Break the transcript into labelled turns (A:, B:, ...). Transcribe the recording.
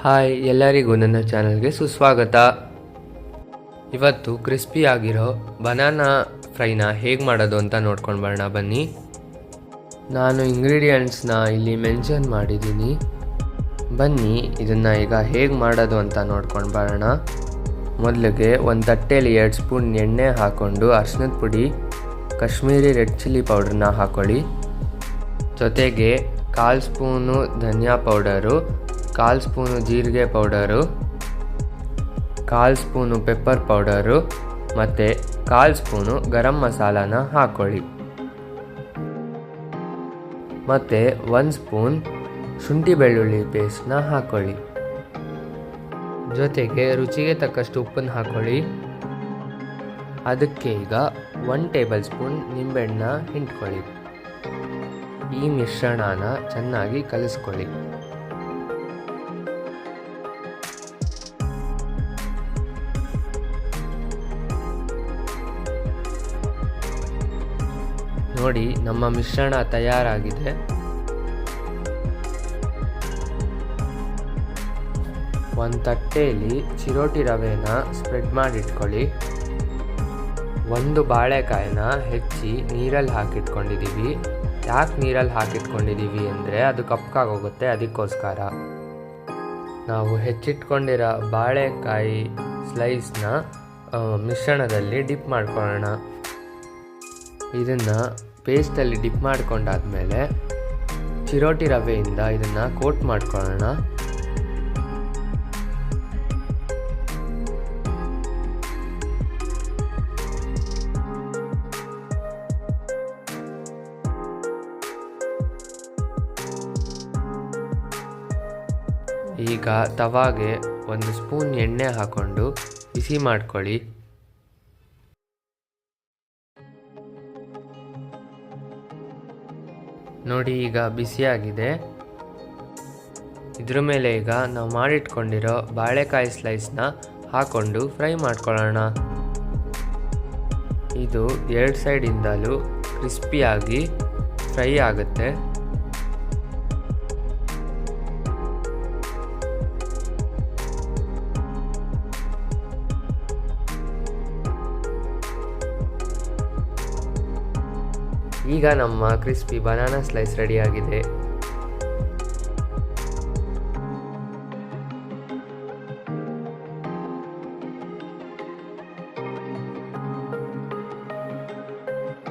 A: Hi, ಎಲ್ಲರಿಗೂ ನನ್ನ ಚಾನಲ್ಗೆ ಸುಸ್ವಾಗತ. ಇವತ್ತು ಕ್ರಿಸ್ಪಿ ಆಗಿರೋ ಬನಾನಾ ಫ್ರೈನ ಹೇಗೆ ಮಾಡೋದು ಅಂತ ನೋಡ್ಕೊಂಡು ಬರೋಣ ಬನ್ನಿ. ನಾನು ಇಂಗ್ರೀಡಿಯೆಂಟ್ಸ್ನ ಇಲ್ಲಿ ಮೆನ್ಷನ್ ಮಾಡಿದ್ದೀನಿ. ಬನ್ನಿ ಇದನ್ನು ಈಗ ಹೇಗೆ ಮಾಡೋದು ಅಂತ ನೋಡ್ಕೊಂಡು ಬರೋಣ. ಮೊದಲಿಗೆ ಒಂದು ತಟ್ಟೆಯಲ್ಲಿ 2 ಸ್ಪೂನ್ ಎಣ್ಣೆ ಹಾಕ್ಕೊಂಡು ಅರಿಶಿನದ ಪುಡಿ, ಕಾಶ್ಮೀರಿ ರೆಡ್ ಚಿಲ್ಲಿ ಪೌಡ್ರನ್ನ ಹಾಕ್ಕೊಳ್ಳಿ. ಜೊತೆಗೆ 1/4 ಸ್ಪೂನು ಧನಿಯಾ ಪೌಡರು, 1/4 ಸ್ಪೂನು ಜೀರಿಗೆ ಪೌಡರು, 1/4 ಸ್ಪೂನು ಪೆಪ್ಪರ್ ಪೌಡರು ಮತ್ತು 1/4 ಸ್ಪೂನು ಗರಂ ಮಸಾಲಾನ ಹಾಕ್ಕೊಳ್ಳಿ. ಮತ್ತು 1 ಸ್ಪೂನ್ ಶುಂಠಿ ಬೆಳ್ಳುಳ್ಳಿ ಪೇಸ್ಟ್ನ ಹಾಕ್ಕೊಳ್ಳಿ. ಜೊತೆಗೆ ರುಚಿಗೆ ತಕ್ಕಷ್ಟು ಉಪ್ಪನ್ನು ಹಾಕ್ಕೊಳ್ಳಿ. ಅದಕ್ಕೆ ಈಗ 1 ಟೇಬಲ್ ಸ್ಪೂನ್ ನಿಂಬೆಹಣ್ಣ ಹಿಂಡ್ಕೊಳ್ಳಿ. ಈ ಮಿಶ್ರಣನ ಚೆನ್ನಾಗಿ ಕಲಿಸ್ಕೊಳ್ಳಿ. ನೋಡಿ, ನಮ್ಮ ಮಿಶ್ರಣ ತಯಾರಾಗಿದೆ. ಒಂದು ತಟ್ಟೆಯಲ್ಲಿ ಚಿರೋಟಿ ರವೆನ ಸ್ಪ್ರೆಡ್ ಮಾಡಿಟ್ಕೊಳ್ಳಿ. 1 ಬಾಳೆಕಾಯಿನ ಹೆಚ್ಚಿ ನೀರಲ್ಲಿ ಹಾಕಿಟ್ಕೊಂಡಿದ್ದೀವಿ. ಯಾಕೆ ನೀರಲ್ಲಿ ಹಾಕಿಟ್ಕೊಂಡಿದ್ದೀವಿ ಅಂದರೆ ಅದು ಕಪ್ಪಾಗೋಗುತ್ತೆ, ಅದಕ್ಕೋಸ್ಕರ. ನಾವು ಹೆಚ್ಚಿಟ್ಕೊಂಡಿರೋ ಬಾಳೆಕಾಯಿ ಸ್ಲೈಸ್ನ ಮಿಶ್ರಣದಲ್ಲಿ ಡಿಪ್ ಮಾಡ್ಕೊಳ್ಳೋಣ. ಇದನ್ನು ಪೇಸ್ಟಲ್ಲಿ ಡಿಪ್ ಮಾಡ್ಕೊಂಡಾದ್ಮೇಲೆ ಚಿರೋಟಿ ರವೆಯಿಂದ ಇದನ್ನು ಕೋಟ್ ಮಾಡ್ಕೊಳ್ಳೋಣ. ಈಗ ತವಾಗೆ 1 ಸ್ಪೂನ್ ಎಣ್ಣೆ ಹಾಕ್ಕೊಂಡು ಬಿಸಿ ಮಾಡ್ಕೊಳ್ಳಿ. ನೋಡಿ, ಈಗ ಬಿಸಿಯಾಗಿದೆ. ಇದ್ರ ಮೇಲೆ ಈಗ ನಾವು ಮಾಡಿಟ್ಕೊಂಡಿರೋ ಬಾಳೆಕಾಯಿ ಸ್ಲೈಸ್ನ ಹಾಕ್ಕೊಂಡು ಫ್ರೈ ಮಾಡ್ಕೊಳ್ಳೋಣ. ಇದು 2 ಸೈಡಿಂದಲೂ ಕ್ರಿಸ್ಪಿಯಾಗಿ ಫ್ರೈ ಆಗುತ್ತೆ. ಈಗ ನಮ್ಮ ಕ್ರಿಸ್ಪಿ ಬನಾನಾ ಸ್ಲೈಸ್ ರೆಡಿಯಾಗಿದೆ.